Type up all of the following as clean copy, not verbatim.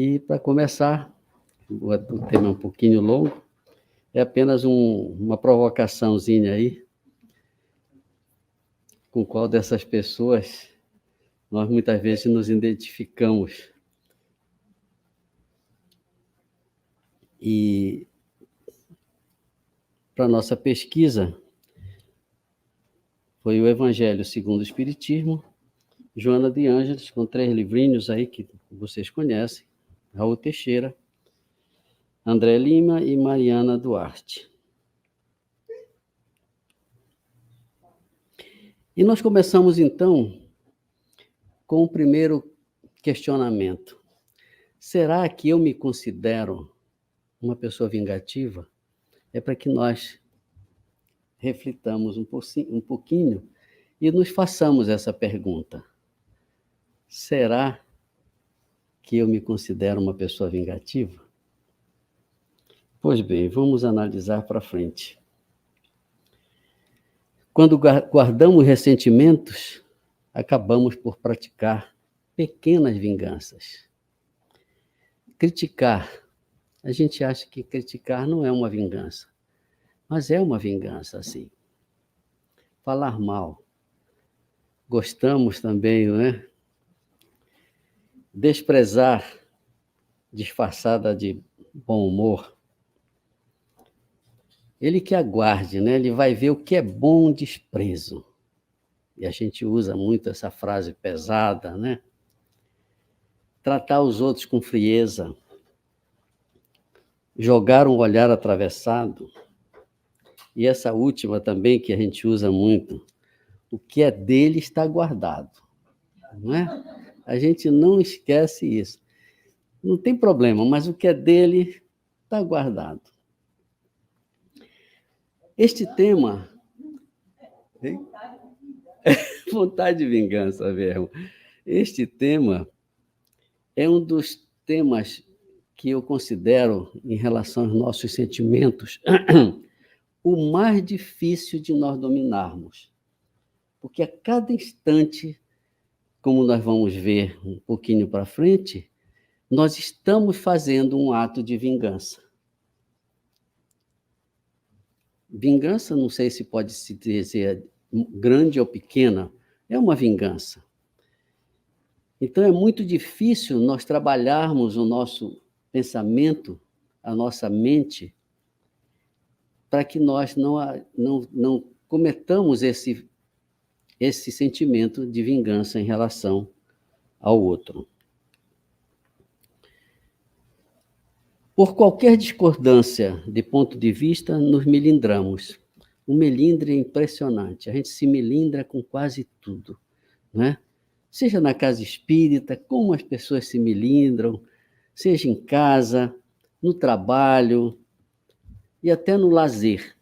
E, para começar, o tema é um pouquinho longo, é apenas uma provocaçãozinha aí, com qual dessas pessoas nós muitas vezes nos identificamos. E, para a nossa pesquisa, foi o Evangelho segundo o Espiritismo, Joana de Ângeles, com 3 livrinhos aí que vocês conhecem, Raul Teixeira, André Lima e Mariana Duarte. E nós começamos, então, com o primeiro questionamento. Será que eu me considero uma pessoa vingativa? É para que nós reflitamos um pouquinho e nos façamos essa pergunta. Será que eu me considero uma pessoa vingativa? Pois bem, vamos analisar para frente. Quando guardamos ressentimentos, acabamos por praticar pequenas vinganças. Criticar. A gente acha que criticar não é uma vingança, mas é uma vingança, sim. Falar mal. Gostamos também, não é? Desprezar, disfarçada de bom humor. Ele que aguarde, né? Ele vai ver o que é bom desprezo. E a gente usa muito essa frase pesada, né? Tratar os outros com frieza. Jogar um olhar atravessado. E essa última também, que a gente usa muito. O que é dele está guardado. Não é? A gente não esquece isso. Não tem problema, mas o que é dele está guardado. Este tema... Vontade de vingança mesmo. Este tema é um dos temas que eu considero, em relação aos nossos sentimentos, o mais difícil de nós dominarmos. Porque a cada instante, como nós vamos ver um pouquinho para frente, nós estamos fazendo um ato de vingança. Vingança, não sei se pode se dizer grande ou pequena, é uma vingança. Então, é muito difícil nós trabalharmos o nosso pensamento, a nossa mente, para que nós não cometamos esse sentimento de vingança em relação ao outro. Por qualquer discordância de ponto de vista, nos melindramos. O melindre é impressionante, a gente se melindra com quase tudo, não é? Seja na casa espírita, como as pessoas se melindram, seja em casa, no trabalho e até no lazer.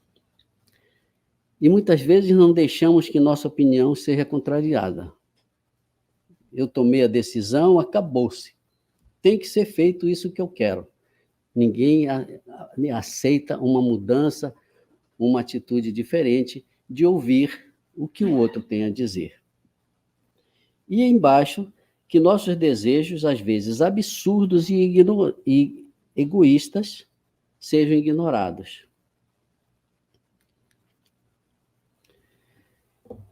E muitas vezes não deixamos que nossa opinião seja contrariada. Eu tomei a decisão, acabou-se. Tem que ser feito isso que eu quero. Ninguém aceita uma mudança, uma atitude diferente de ouvir o que o outro tem a dizer. E embaixo, que nossos desejos, às vezes absurdos e egoístas, sejam ignorados.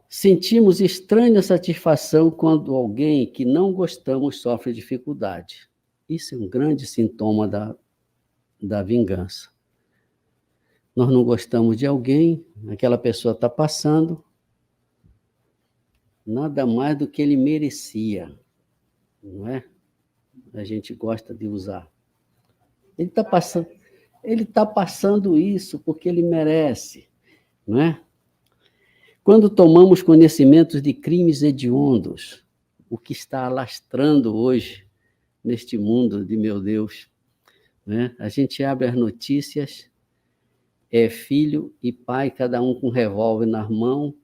Sentimos estranha satisfação quando alguém que não gostamos sofre dificuldade. Isso é um grande sintoma da vingança. Nós não gostamos de alguém, aquela pessoa está passando, nada mais do que ele merecia, não é? A gente gosta de usar. Ele está passando isso porque ele merece, não é? Quando tomamos conhecimento de crimes hediondos, o que está alastrando hoje neste mundo de meu Deus, né? A gente abre as notícias, é filho e pai, cada um com um revólver na mão,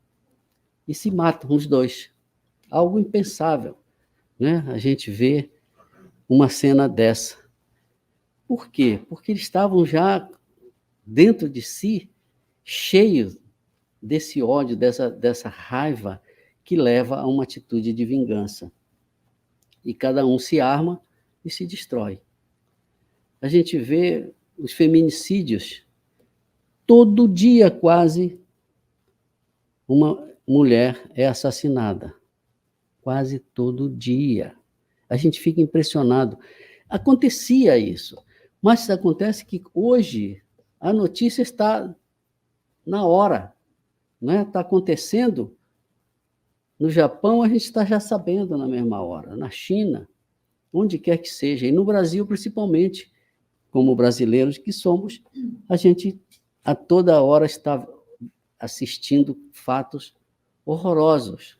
e se matam os dois. Algo impensável, né? A gente vê uma cena dessa. Por quê? Porque eles estavam já dentro de si cheios desse ódio, dessa raiva que leva a uma atitude de vingança. E cada um se arma e se destrói. A gente vê os feminicídios. Todo dia, quase, uma mulher é assassinada. Quase todo dia. A gente fica impressionado. Acontecia isso, mas acontece que hoje a notícia está na hora, né? Está acontecendo. No Japão, a gente está já sabendo na mesma hora. Na China, onde quer que seja, e no Brasil, principalmente, como brasileiros que somos, a gente a toda hora está assistindo fatos horrorosos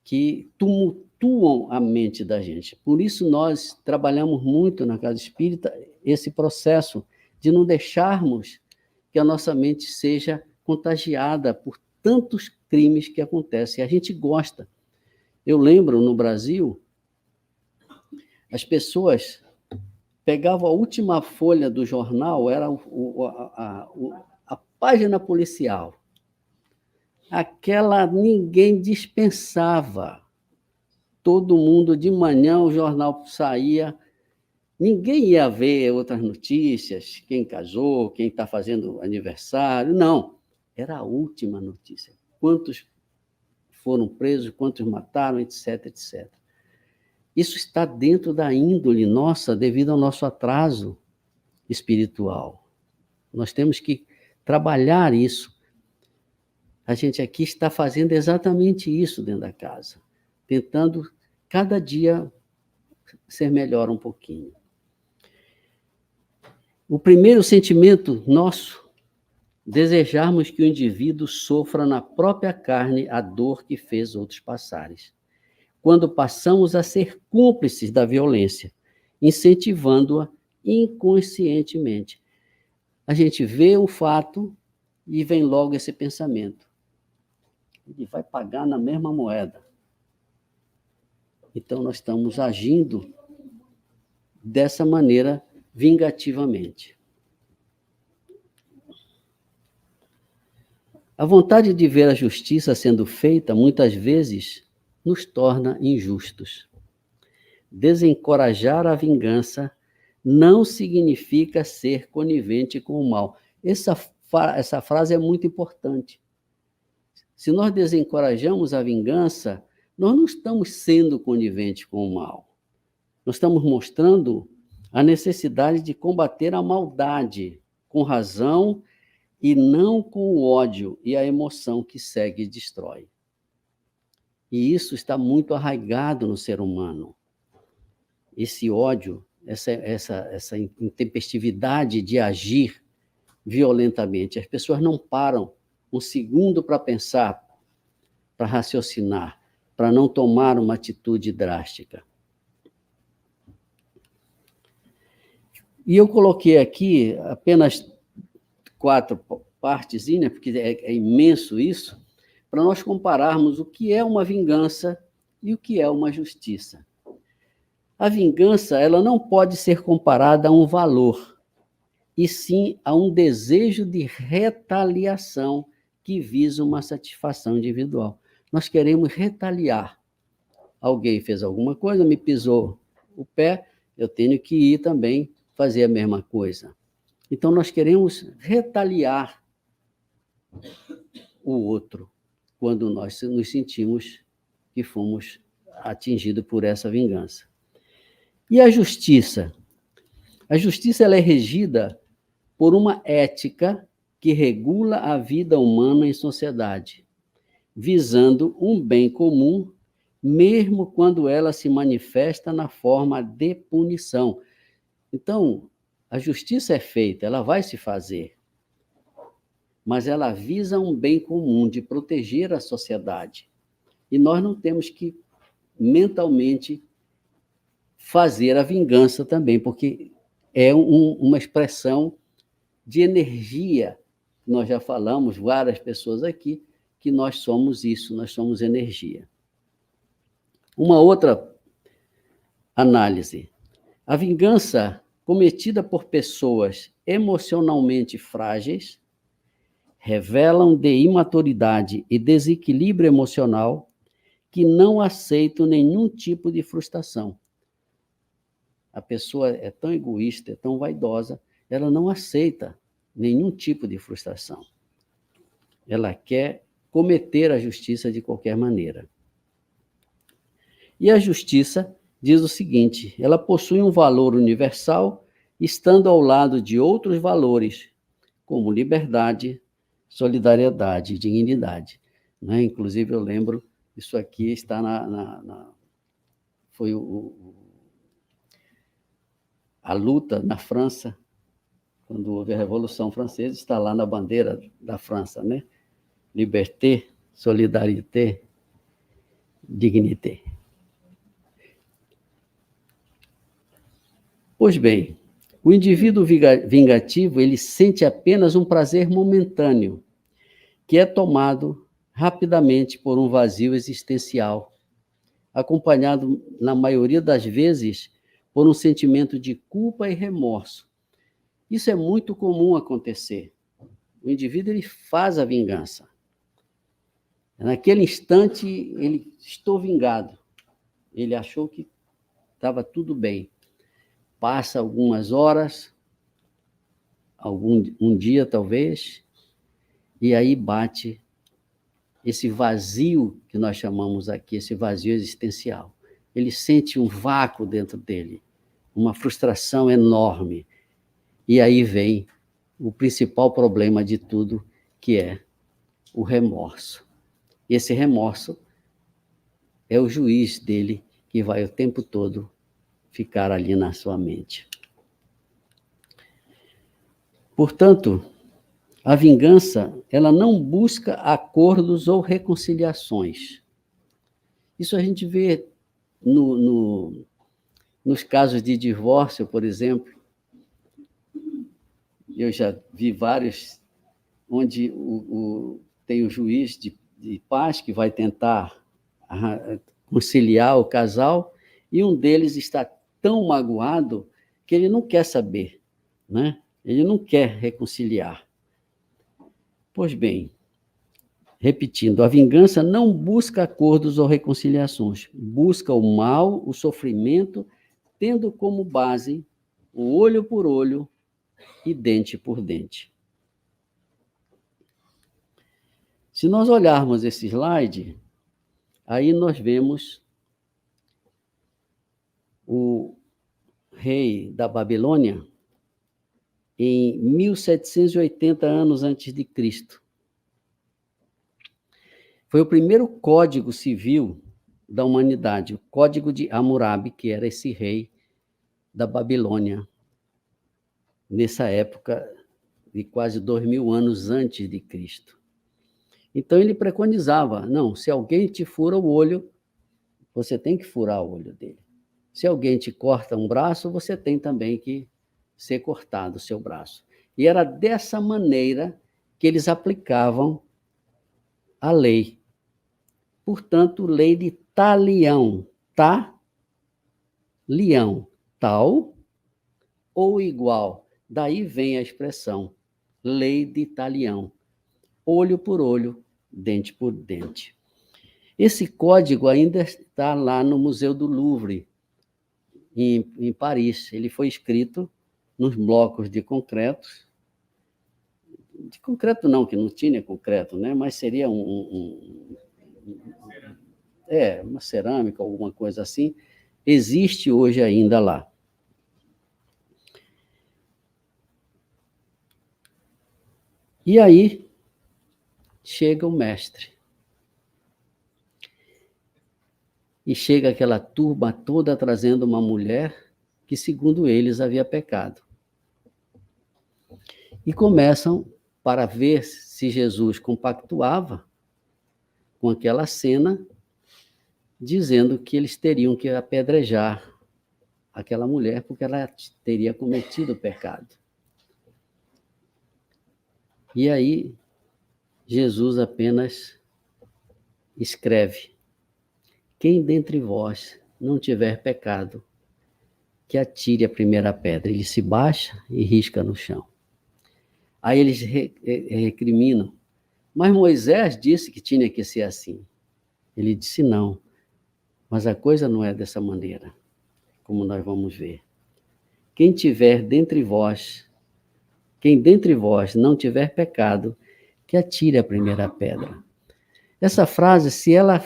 que tumultuam a mente da gente. Por isso, nós trabalhamos muito na Casa Espírita esse processo de não deixarmos que a nossa mente seja contagiada por tantos crimes que acontecem. A gente gosta. Eu lembro, no Brasil, as pessoas pegavam a última folha do jornal, era a página policial. Aquela ninguém dispensava. Todo mundo, de manhã, o jornal saía, ninguém ia ver outras notícias, quem casou, quem está fazendo aniversário, não. Era a última notícia. Quantos foram presos, quantos mataram, etc, etc. Isso está dentro da índole nossa, devido ao nosso atraso espiritual. Nós temos que trabalhar isso. A gente aqui está fazendo exatamente isso dentro da casa, tentando cada dia ser melhor um pouquinho. O primeiro sentimento nosso, desejarmos que o indivíduo sofra na própria carne a dor que fez outros passarem. Quando passamos a ser cúmplices da violência, incentivando-a inconscientemente. A gente vê um fato e vem logo esse pensamento. Ele vai pagar na mesma moeda. Então, nós estamos agindo dessa maneira vingativamente. A vontade de ver a justiça sendo feita, muitas vezes, nos torna injustos. Desencorajar a vingança não significa ser conivente com o mal. Essa frase é muito importante. Se nós desencorajamos a vingança, nós não estamos sendo coniventes com o mal. Nós estamos mostrando a necessidade de combater a maldade com razão e não com o ódio e a emoção que segue e destrói. E isso está muito arraigado no ser humano. Esse ódio, essa intempestividade de agir violentamente. As pessoas não param um segundo para pensar, para raciocinar, para não tomar uma atitude drástica. E eu coloquei aqui apenas 4 partezinhas, porque é imenso isso, para nós compararmos o que é uma vingança e o que é uma justiça. A vingança, ela não pode ser comparada a um valor, e sim a um desejo de retaliação que visa uma satisfação individual. Nós queremos retaliar. Alguém fez alguma coisa, me pisou o pé, eu tenho que ir também fazer a mesma coisa. Então, nós queremos retaliar o outro quando nós nos sentimos que fomos atingidos por essa vingança. E a justiça? A justiça ela é regida por uma ética que regula a vida humana em sociedade, visando um bem comum, mesmo quando ela se manifesta na forma de punição. Então, a justiça é feita, ela vai se fazer, mas ela visa um bem comum, de proteger a sociedade. E nós não temos que, mentalmente, fazer a vingança também, porque é uma expressão de energia. Nós já falamos, várias pessoas aqui, que nós somos isso, nós somos energia. Uma outra análise. A vingança cometida por pessoas emocionalmente frágeis revelam de imaturidade e desequilíbrio emocional que não aceitam nenhum tipo de frustração. A pessoa é tão egoísta, é tão vaidosa, ela não aceita nenhum tipo de frustração. Ela quer cometer a justiça de qualquer maneira. E a justiça diz o seguinte: ela possui um valor universal, estando ao lado de outros valores, como liberdade, solidariedade e dignidade. Né? Inclusive, eu lembro, isso aqui está foi a luta na França, quando houve a Revolução Francesa, está lá na bandeira da França, né? Liberté, solidarité, dignité. Pois bem, o indivíduo vingativo, ele sente apenas um prazer momentâneo, que é tomado rapidamente por um vazio existencial, acompanhado, na maioria das vezes, por um sentimento de culpa e remorso. Isso é muito comum acontecer. O indivíduo ele faz a vingança. Naquele instante, ele estou vingado. Ele achou que estava tudo bem. Passa algumas horas, um dia talvez, e aí bate esse vazio que nós chamamos aqui, esse vazio existencial. Ele sente um vácuo dentro dele, uma frustração enorme. E aí vem o principal problema de tudo, que é o remorso. Esse remorso é o juiz dele que vai o tempo todo ficar ali na sua mente. Portanto, a vingança, ela não busca acordos ou reconciliações. Isso a gente vê nos casos de divórcio, por exemplo. Eu já vi vários onde tem o juiz de paz que vai tentar conciliar o casal, e um deles está tão magoado que ele não quer saber, né? Ele não quer reconciliar. Pois bem, repetindo, a vingança não busca acordos ou reconciliações, busca o mal, o sofrimento, tendo como base o olho por olho e dente por dente. Se nós olharmos esse slide, aí nós vemos o rei da Babilônia em 1780 anos antes de Cristo. Foi o primeiro código civil da humanidade, o Código de Hammurabi, que era esse rei da Babilônia, nessa época de quase 2000 anos antes de Cristo. Então ele preconizava, não, se alguém te fura o olho, você tem que furar o olho dele. Se alguém te corta um braço, você tem também que ser cortado o seu braço. E era dessa maneira que eles aplicavam a lei. Portanto, lei de talião, lião, tal ou igual. Daí vem a expressão, lei de talião, olho por olho, dente por dente. Esse código ainda está lá no Museu do Louvre, em Paris. Ele foi escrito nos blocos de concreto não, que não tinha concreto, né? Mas seria uma cerâmica, alguma coisa assim, existe hoje ainda lá. E aí chega o mestre. E chega aquela turma toda trazendo uma mulher que, segundo eles, havia pecado. E começam para ver se Jesus compactuava com aquela cena, dizendo que eles teriam que apedrejar aquela mulher porque ela teria cometido pecado. E aí, Jesus apenas escreve: quem dentre vós não tiver pecado, que atire a primeira pedra. Ele se baixa e risca no chão. Aí eles recriminam. Mas Moisés disse que tinha que ser assim. Ele disse não. Mas a coisa não é dessa maneira, como nós vamos ver. quem dentre vós não tiver pecado, que atire a primeira pedra. Essa frase, se ela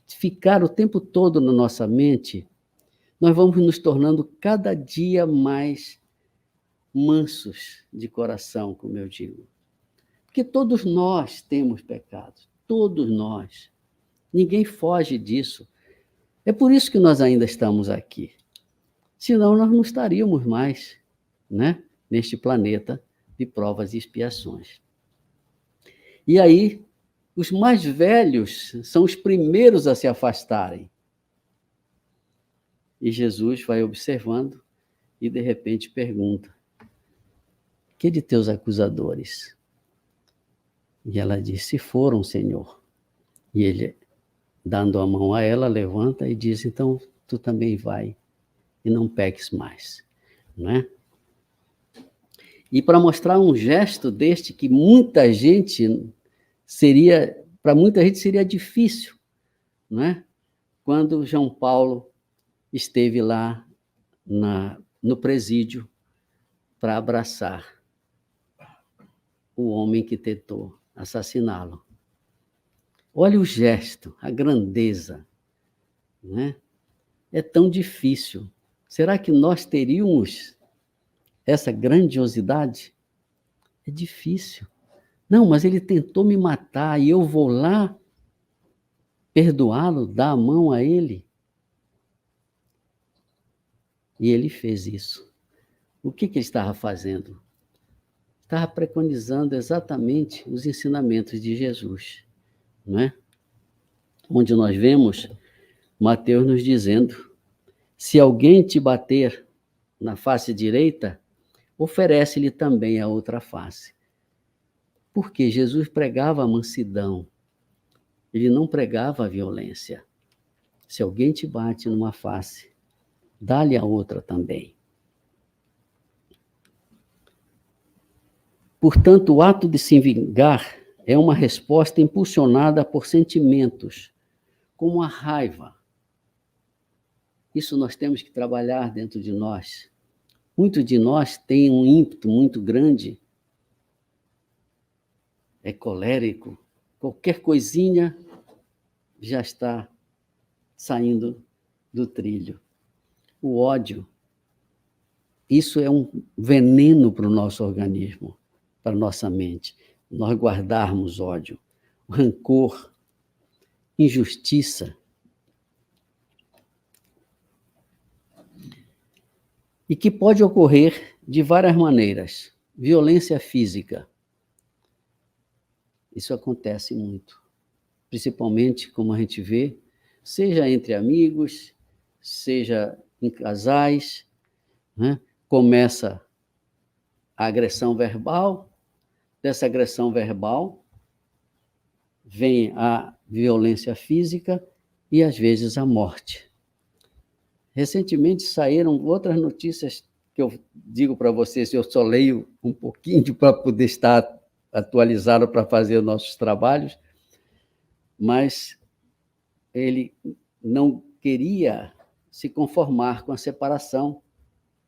ficar o tempo todo na nossa mente, nós vamos nos tornando cada dia mais mansos de coração, como eu digo. Porque todos nós temos pecados, todos nós. Ninguém foge disso. É por isso que nós ainda estamos aqui. Senão nós não estaríamos mais, né, neste planeta de provas e expiações. E aí, os mais velhos são os primeiros a se afastarem. E Jesus vai observando e, de repente, pergunta: que de teus acusadores? E ela diz: se foram, Senhor. E ele, dando a mão a ela, levanta e diz: então, tu também vai e não peques mais. Não é? E para mostrar um gesto deste que para muita gente seria difícil, não é? Quando João Paulo esteve lá no presídio para abraçar o homem que tentou assassiná-lo. Olha o gesto, a grandeza, né? É tão difícil. Será que nós teríamos essa grandiosidade? É difícil. Não, mas ele tentou me matar e eu vou lá perdoá-lo, dar a mão a ele. E ele fez isso. O que ele estava fazendo? Estava preconizando exatamente os ensinamentos de Jesus, não é? Onde nós vemos Mateus nos dizendo: se alguém te bater na face direita, oferece-lhe também a outra face. Porque Jesus pregava a mansidão, ele não pregava a violência. Se alguém te bate numa face, dá-lhe a outra também. Portanto, o ato de se vingar é uma resposta impulsionada por sentimentos, como a raiva. Isso nós temos que trabalhar dentro de nós. Muitos de nós têm um ímpeto muito grande, é colérico, qualquer coisinha já está saindo do trilho. O ódio, isso é um veneno para o nosso organismo, para a nossa mente. Nós guardarmos ódio, rancor, injustiça. E que pode ocorrer de várias maneiras. Violência física. Isso acontece muito. Principalmente, como a gente vê, seja entre amigos, seja em casais, né? Começa a agressão verbal, dessa agressão verbal vem a violência física e, às vezes, a morte. Recentemente saíram outras notícias que eu digo para vocês, eu só leio um pouquinho para poder estar atualizado para fazer nossos trabalhos, mas ele não queria se conformar com a separação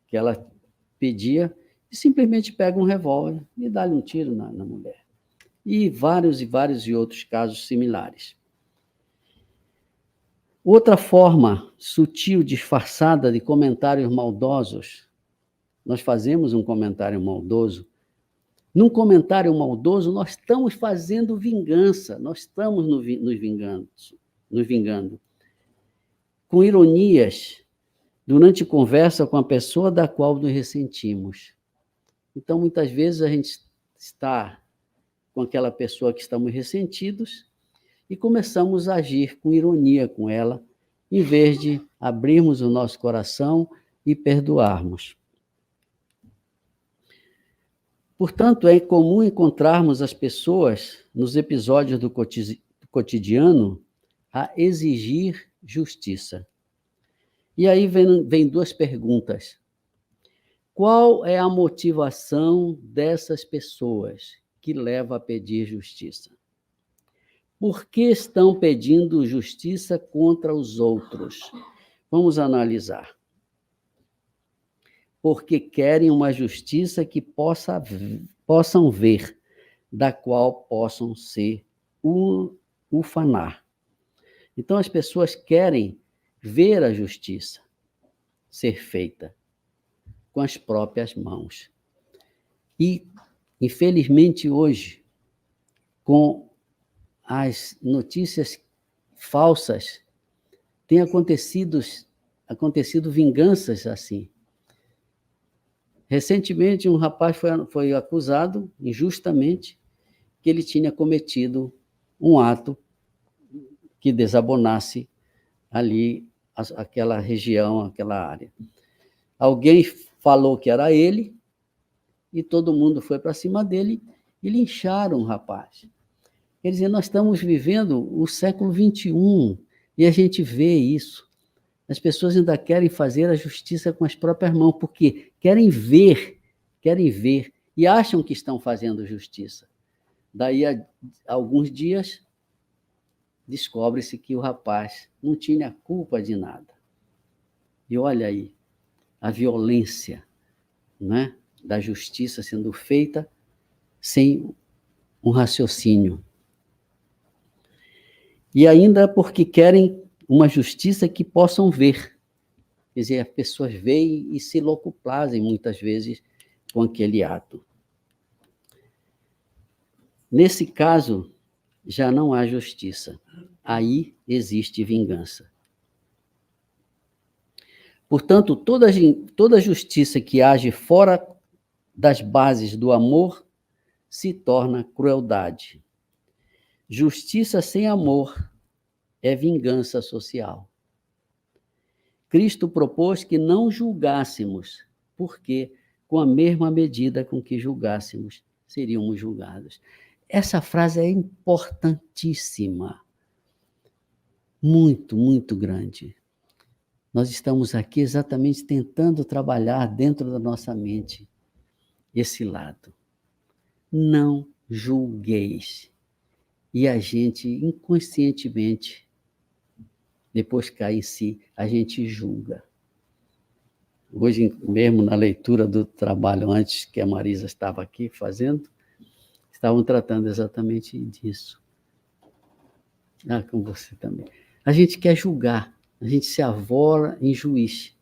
que ela pedia e simplesmente pega um revólver e dá-lhe um tiro na mulher. E vários outros casos similares. Outra forma sutil, disfarçada de comentários maldosos, nós fazemos um comentário maldoso. Num comentário maldoso, nós estamos fazendo vingança, nós estamos nos vingando. Com ironias, durante conversa com a pessoa da qual nos ressentimos. Então, muitas vezes, a gente está com aquela pessoa que estamos ressentidos e começamos a agir com ironia com ela, em vez de abrirmos o nosso coração e perdoarmos. Portanto, é comum encontrarmos as pessoas, nos episódios do cotidiano, a exigir justiça. E aí vem duas perguntas. Qual é a motivação dessas pessoas que leva a pedir justiça? Por que estão pedindo justiça contra os outros? Vamos analisar. porque querem uma justiça que possam ver, da qual possam se ufanar. Então, as pessoas querem ver a justiça ser feita com as próprias mãos. E, infelizmente, hoje, com as notícias falsas, tem acontecido vinganças assim. Recentemente, um rapaz foi acusado, injustamente, que ele tinha cometido um ato que desabonasse ali aquela região, aquela área. Alguém falou que era ele, e todo mundo foi para cima dele e lincharam o rapaz. Quer dizer, nós estamos vivendo o século XXI e a gente vê isso. As pessoas ainda querem fazer a justiça com as próprias mãos, porque querem ver, e acham que estão fazendo justiça. Daí a alguns dias, descobre-se que o rapaz não tinha culpa de nada. E olha aí, a violência, né, da justiça sendo feita sem um raciocínio. E ainda porque querem uma justiça que possam ver. Quer dizer, as pessoas veem e se locuplasem muitas vezes com aquele ato. Nesse caso, já não há justiça. Aí existe vingança. Portanto, toda justiça que age fora das bases do amor se torna crueldade. Justiça sem amor é vingança social. Cristo propôs que não julgássemos, porque com a mesma medida com que julgássemos, seríamos julgados. Essa frase é importantíssima. Muito, muito grande. Nós estamos aqui exatamente tentando trabalhar dentro da nossa mente esse lado. Não julgueis. E a gente, inconscientemente, depois cai em si, a gente julga. Hoje mesmo, na leitura do trabalho, antes que a Marisa estava aqui fazendo, estavam tratando exatamente disso. Com você também. A gente quer julgar, a gente se arvora em juiz.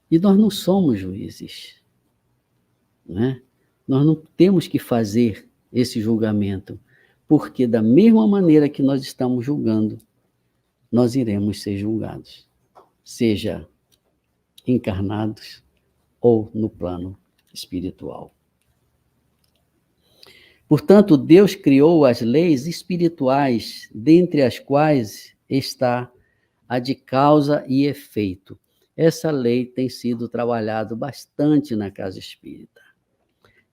E nós não somos juízes, né? Nós não temos que fazer esse julgamento, porque da mesma maneira que nós estamos julgando, nós iremos ser julgados, seja encarnados ou no plano espiritual. Portanto, Deus criou as leis espirituais, dentre as quais está a de causa e efeito. Essa lei tem sido trabalhado bastante na Casa Espírita,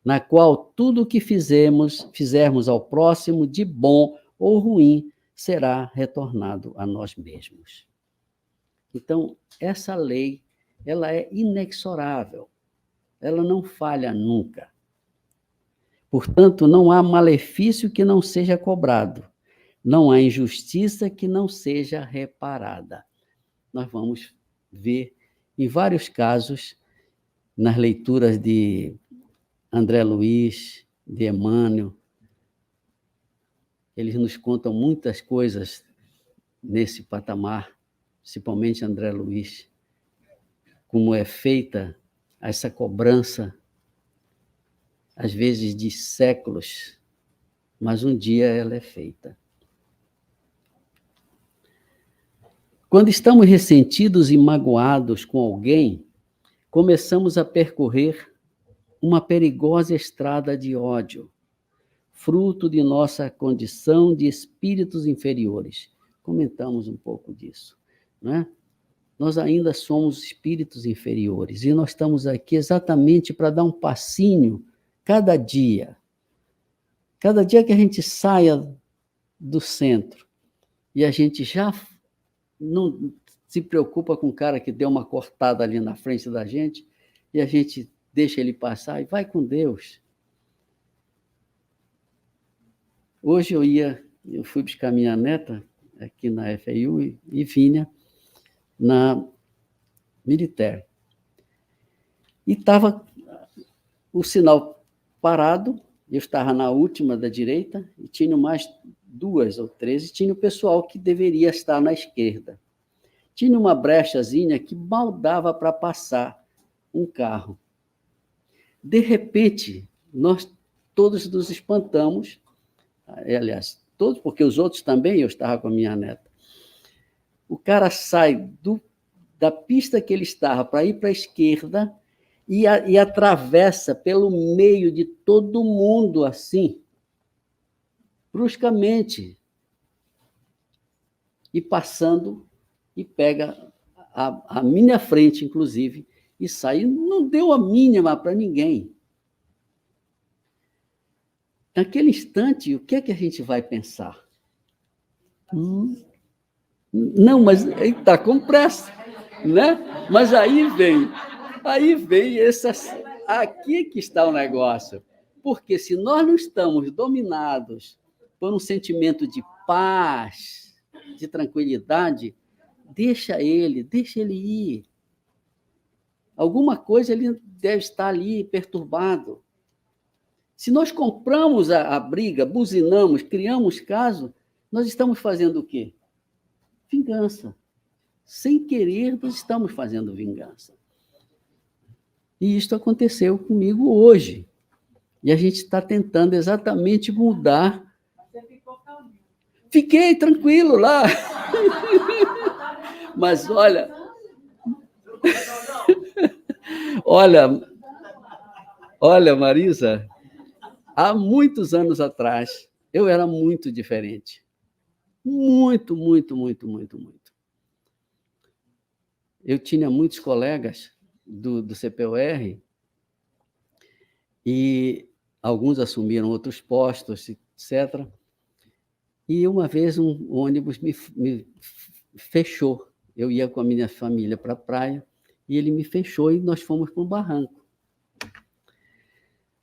na qual tudo o que fizermos ao próximo de bom ou ruim será retornado a nós mesmos. Então, essa lei, ela é inexorável, ela não falha nunca. Portanto, não há malefício que não seja cobrado, não há injustiça que não seja reparada. Nós vamos ver em vários casos, nas leituras de André Luiz, de Emmanuel, eles nos contam muitas coisas nesse patamar, principalmente André Luiz, como é feita essa cobrança, às vezes de séculos, mas um dia ela é feita. Quando estamos ressentidos e magoados com alguém, começamos a percorrer uma perigosa estrada de ódio, fruto de nossa condição de espíritos inferiores. Comentamos um pouco disso, né? Nós ainda somos espíritos inferiores e nós estamos aqui exatamente para dar um passinho cada dia. Cada dia que a gente saia do centro e a gente já não se preocupa com o cara que deu uma cortada ali na frente da gente e a gente deixa ele passar e vai com Deus. Hoje eu fui buscar minha neta aqui na FIU e vinha na Militaire. E estava o sinal parado, eu estava na última da direita, e tinha mais 2 ou 3, e tinha o pessoal que deveria estar na esquerda. Tinha uma brechazinha que mal dava para passar um carro. De repente, nós todos nos espantamos, aliás, todos, porque os outros também, eu estava com a minha neta. O cara sai da pista que ele estava para ir para a esquerda e atravessa pelo meio de todo mundo, assim, bruscamente, e passando, e pega a minha frente, inclusive, e sai. Não deu a mínima para ninguém. Naquele instante, o que é que a gente vai pensar? Não, mas ele está com pressa, né? Mas aí vem essas. Aqui que está o negócio. Porque se nós não estamos dominados por um sentimento de paz, de tranquilidade, deixa ele ir. Alguma coisa ele deve estar ali perturbado. Se nós compramos a briga, buzinamos, criamos caso, nós estamos fazendo o quê? Vingança. Sem querer, nós estamos fazendo vingança. E isso aconteceu comigo hoje. E a gente está tentando exatamente mudar. Você ficou calminho. Fiquei tranquilo lá. Mas olha, Marisa, há muitos anos atrás, eu era muito diferente. Muito, muito, muito, muito, muito. Eu tinha muitos colegas do CPUR e alguns assumiram outros postos, etc. E uma vez um ônibus me fechou. Eu ia com a minha família para a praia e ele me fechou e nós fomos para um barranco.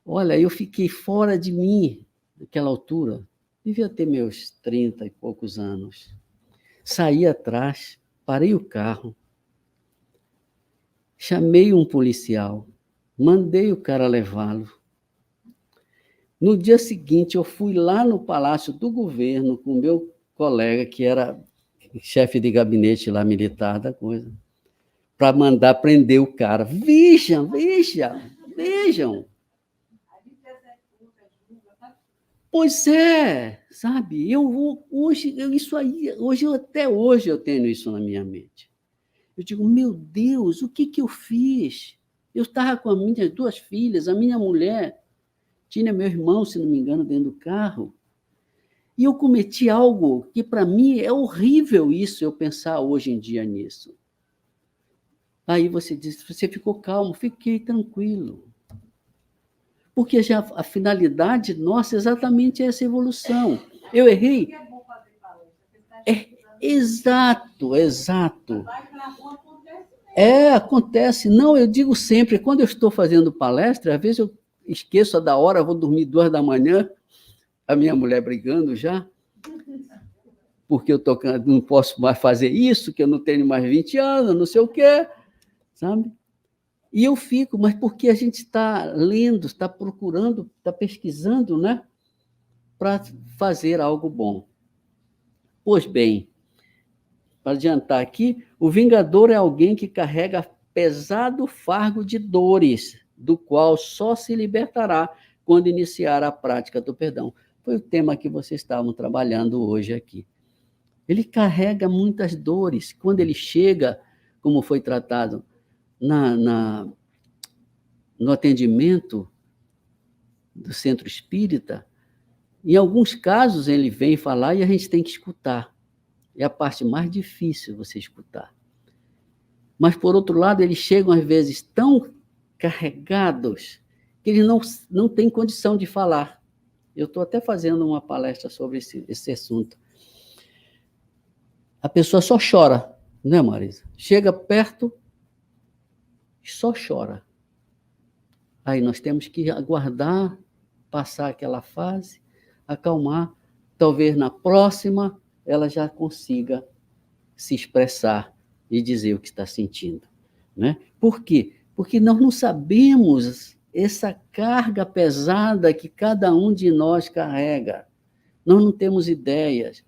Olha, eu fiquei fora de mim naquela altura. Devia ter meus 30 e poucos anos. Saí atrás, parei o carro, chamei um policial, mandei o cara levá-lo. No dia seguinte, eu fui lá no Palácio do Governo com o meu colega, que era chefe de gabinete lá militar da coisa, para mandar prender o cara. Vejam. Pois é, sabe? Até hoje eu tenho isso na minha mente. Eu digo, meu Deus, o que eu fiz? Eu estava com as minhas 2 filhas, a minha mulher, tinha meu irmão, se não me engano, dentro do carro, e eu cometi algo que, para mim, é horrível isso, eu pensar hoje em dia nisso. Aí você diz, você ficou calmo, fiquei tranquilo. Porque já a finalidade nossa é exatamente essa evolução. Eu errei. Exato. Acontece. Não, eu digo sempre, quando eu estou fazendo palestra, às vezes eu esqueço da hora, vou dormir 2 da manhã, a minha mulher brigando já, porque eu não posso mais fazer isso, que eu não tenho mais 20 anos, não sei o quê, sabe? E eu fico, mas porque a gente está lendo, está procurando, está pesquisando, né? Para fazer algo bom. Pois bem, para adiantar aqui, o vingador é alguém que carrega pesado fardo de dores, do qual só se libertará quando iniciar a prática do perdão. Foi o tema que vocês estavam trabalhando hoje aqui. Ele carrega muitas dores. Quando ele chega, como foi tratado no atendimento do centro espírita, em alguns casos ele vem falar e a gente tem que escutar. É a parte mais difícil você escutar. Mas, por outro lado, eles chegam, às vezes, tão carregados que eles não têm condição de falar. Eu estou até fazendo uma palestra sobre esse assunto. A pessoa só chora, né, Marisa? Chega perto e só chora. Aí nós temos que aguardar, passar aquela fase, acalmar. Talvez na próxima ela já consiga se expressar e dizer o que está sentindo. Né? Por quê? Porque nós não sabemos essa carga pesada que cada um de nós carrega. Nós não temos ideias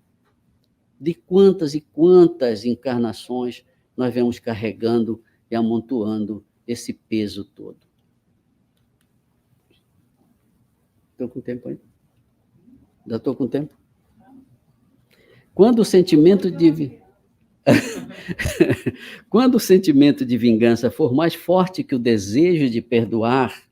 de quantas e quantas encarnações nós vemos carregando e amontoando esse peso todo. Estou com tempo ainda? Ainda estou com tempo? Quando o sentimento de Quando o sentimento de vingança for mais forte que o desejo de perdoar,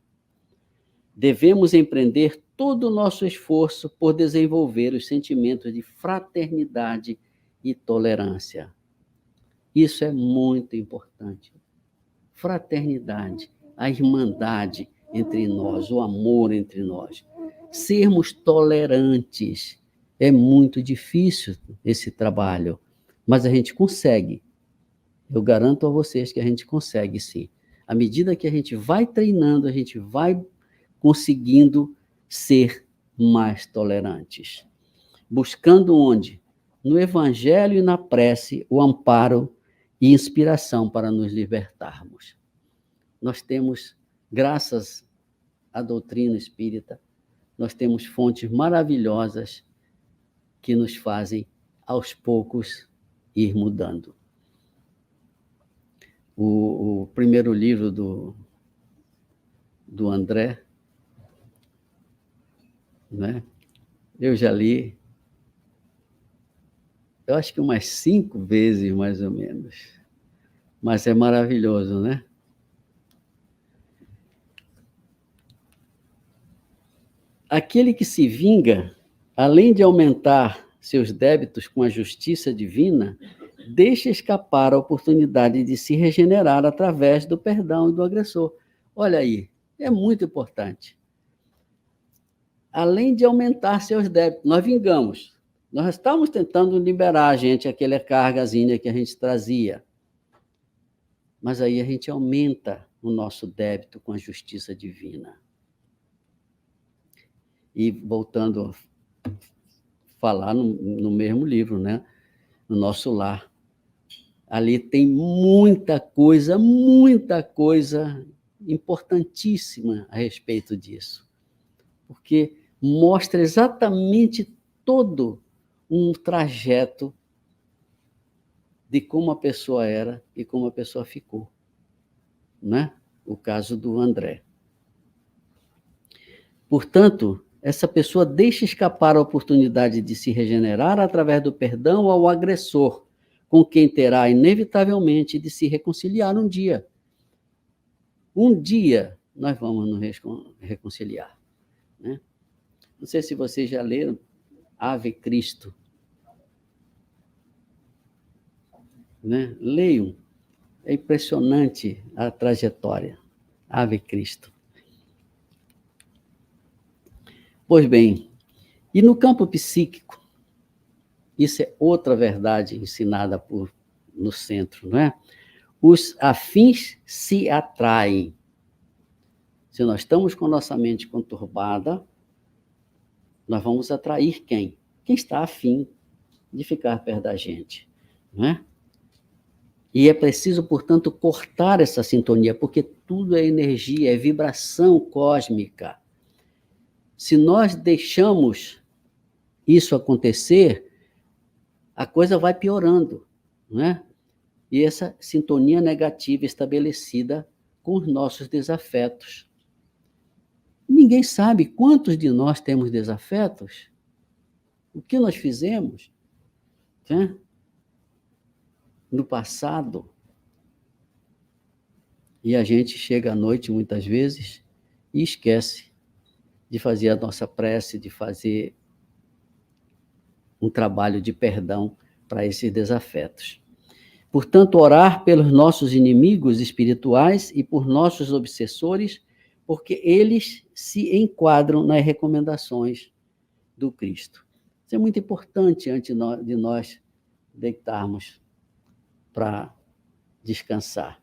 devemos empreender todo o nosso esforço por desenvolver os sentimentos de fraternidade e tolerância. Isso é muito importante. Fraternidade, a irmandade entre nós, o amor entre nós. Sermos tolerantes. É muito difícil esse trabalho, mas a gente consegue. Eu garanto a vocês que a gente consegue, sim. À medida que a gente vai treinando, a gente vai conseguindo ser mais tolerantes. Buscando onde? No Evangelho e na prece, o amparo e inspiração para nos libertarmos. Nós temos, graças à doutrina espírita, nós temos fontes maravilhosas que nos fazem, aos poucos, ir mudando. O primeiro livro do André, né? Eu já li, eu acho que umas 5 vezes, mais ou menos. Mas é maravilhoso, né? Aquele que se vinga, além de aumentar seus débitos com a justiça divina, deixa escapar a oportunidade de se regenerar através do perdão e do agressor. Olha aí, é muito importante. Além de aumentar seus débitos, nós vingamos. Nós estamos tentando liberar a gente aquela cargazinha que a gente trazia. Mas aí a gente aumenta o nosso débito com a justiça divina. E voltando a falar no mesmo livro, né? No Nosso Lar. Ali tem muita coisa importantíssima a respeito disso. Porque mostra exatamente todo um trajeto de como a pessoa era e como a pessoa ficou, né? O caso do André. Portanto, essa pessoa deixa escapar a oportunidade de se regenerar através do perdão ao agressor, com quem terá inevitavelmente de se reconciliar um dia. Um dia nós vamos nos reconciliar, né? Não sei se vocês já leram Ave Cristo, né? Leiam, é impressionante a trajetória. Ave Cristo. Pois bem, e no campo psíquico, isso é outra verdade ensinada no centro, não é? Os afins se atraem. Se nós estamos com nossa mente conturbada, nós vamos atrair quem? Quem está afim de ficar perto da gente, não é? E é preciso, portanto, cortar essa sintonia, porque tudo é energia, é vibração cósmica. Se nós deixamos isso acontecer, a coisa vai piorando, não é? E essa sintonia negativa estabelecida com os nossos desafetos. Ninguém sabe quantos de nós temos desafetos, o que nós fizemos, né? No passado. E a gente chega à noite, muitas vezes, e esquece de fazer a nossa prece, de fazer um trabalho de perdão para esses desafetos. Portanto, orar pelos nossos inimigos espirituais e por nossos obsessores, porque eles se enquadram nas recomendações do Cristo. Isso é muito importante antes de nós deitarmos para descansar.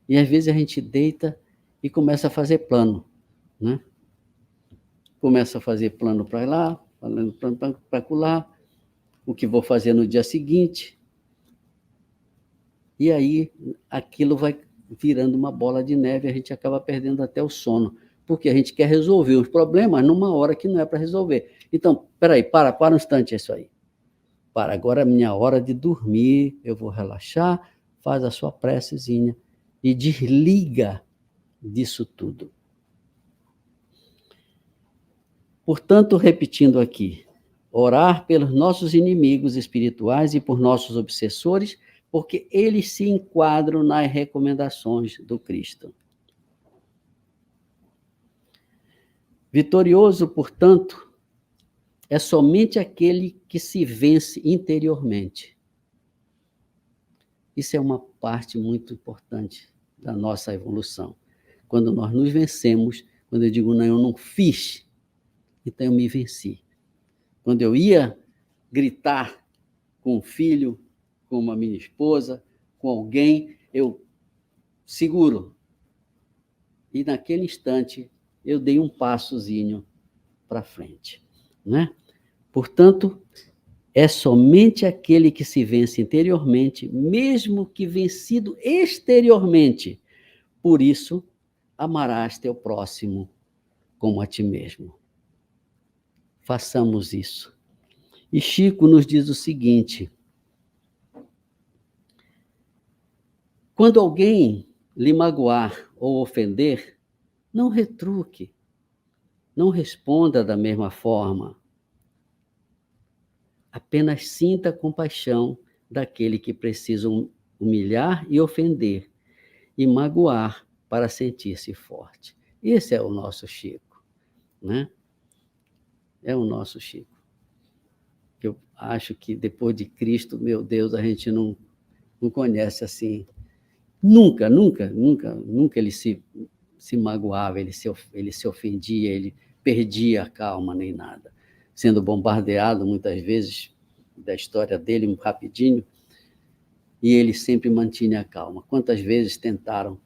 E às vezes a gente deita e começa a fazer plano, né? Começa a fazer plano para lá, plano para lá, o que vou fazer no dia seguinte. E aí aquilo vai virando uma bola de neve, a gente acaba perdendo até o sono, porque a gente quer resolver os problemas numa hora que não é para resolver. Então, peraí, para um instante isso aí. Para, agora é minha hora de dormir, eu vou relaxar, faz a sua precezinha e desliga disso tudo. Portanto, repetindo aqui, orar pelos nossos inimigos espirituais e por nossos obsessores, porque eles se enquadram nas recomendações do Cristo. Vitorioso, portanto, é somente aquele que se vence interiormente. Isso é uma parte muito importante da nossa evolução. Quando nós nos vencemos, quando eu digo, não, eu não fiz, então eu me venci. Quando eu ia gritar com um filho, com uma minha esposa, com alguém, eu seguro. E naquele instante, eu dei um passozinho para frente, né? Portanto, é somente aquele que se vence interiormente, mesmo que vencido exteriormente. Por isso, amarás teu próximo como a ti mesmo. Façamos isso. E Chico nos diz o seguinte: quando alguém lhe magoar ou ofender, não retruque, não responda da mesma forma. Apenas sinta a compaixão daquele que precisa humilhar e ofender, e magoar para sentir-se forte. Esse é o nosso Chico, né? É o nosso Chico. Eu acho que depois de Cristo, meu Deus, a gente não conhece assim. Nunca ele se magoava, ele se ofendia, ele perdia a calma nem nada. Sendo bombardeado muitas vezes da história dele, rapidinho, e ele sempre mantinha a calma. Quantas vezes tentaram,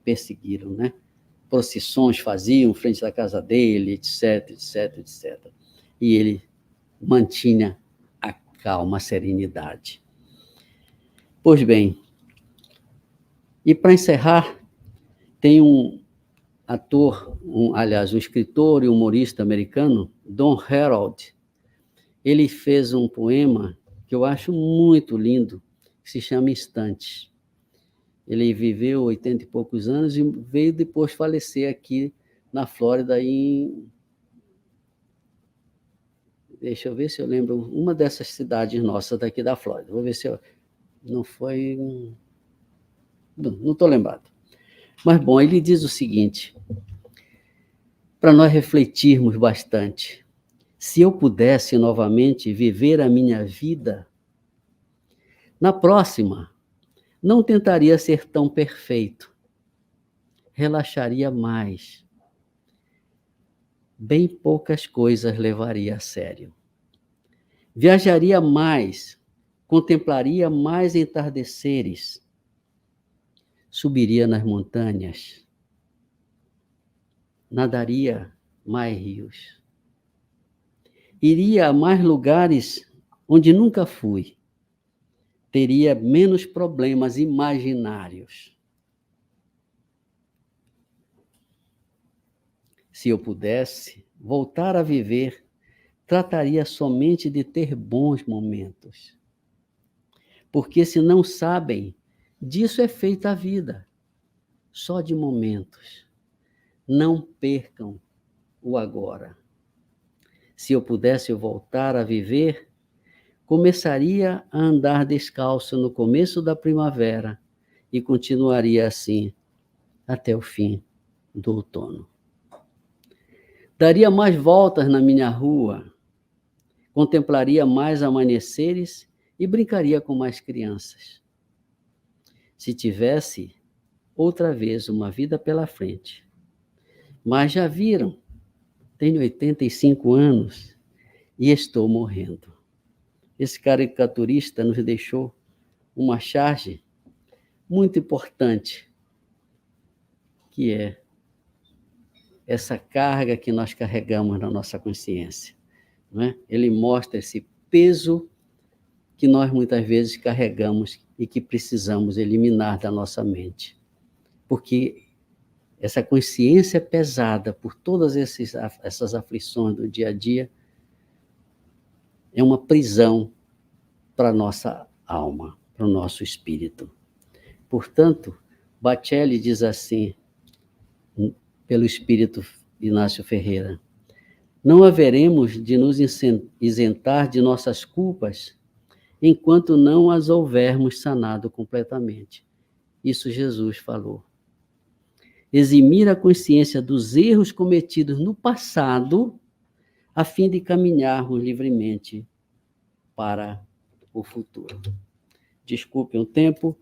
perseguiram, né? Procissões faziam frente da casa dele, etc, etc, etc. E ele mantinha a calma, a serenidade. Pois bem, e para encerrar, tem um ator, aliás, um escritor e humorista americano, Don Herold. Ele fez um poema que eu acho muito lindo, que se chama Instantes. Ele viveu 80 e poucos anos e veio depois falecer aqui na Flórida deixa eu ver se eu lembro, uma dessas cidades nossas daqui da Flórida. Vou ver se eu... Não foi... Não estou lembrado. Mas, bom, ele diz o seguinte, para nós refletirmos bastante. Se eu pudesse novamente viver a minha vida, na próxima, não tentaria ser tão perfeito. Relaxaria mais. Bem poucas coisas levaria a sério. Viajaria mais, contemplaria mais entardeceres, subiria nas montanhas, nadaria mais rios, iria a mais lugares onde nunca fui, teria menos problemas imaginários. Se eu pudesse voltar a viver, trataria somente de ter bons momentos. Porque se não sabem, disso é feita a vida, só de momentos. Não percam o agora. Se eu pudesse voltar a viver, começaria a andar descalço no começo da primavera e continuaria assim até o fim do outono. Daria mais voltas na minha rua, contemplaria mais amanheceres e brincaria com mais crianças. Se tivesse outra vez uma vida pela frente. Mas já viram, tenho 85 anos e estou morrendo. Esse caricaturista nos deixou uma charge muito importante, que é essa carga que nós carregamos na nossa consciência. Não é? Ele mostra esse peso que nós muitas vezes carregamos e que precisamos eliminar da nossa mente. Porque essa consciência pesada por todas essas aflições do dia a dia é uma prisão para a nossa alma, para o nosso espírito. Portanto, Bacelli diz assim, pelo espírito Inácio Ferreira: não haveremos de nos isentar de nossas culpas enquanto não as houvermos sanado completamente. Isso Jesus falou. Eximir a consciência dos erros cometidos no passado, a fim de caminharmos livremente para o futuro. Desculpem o tempo,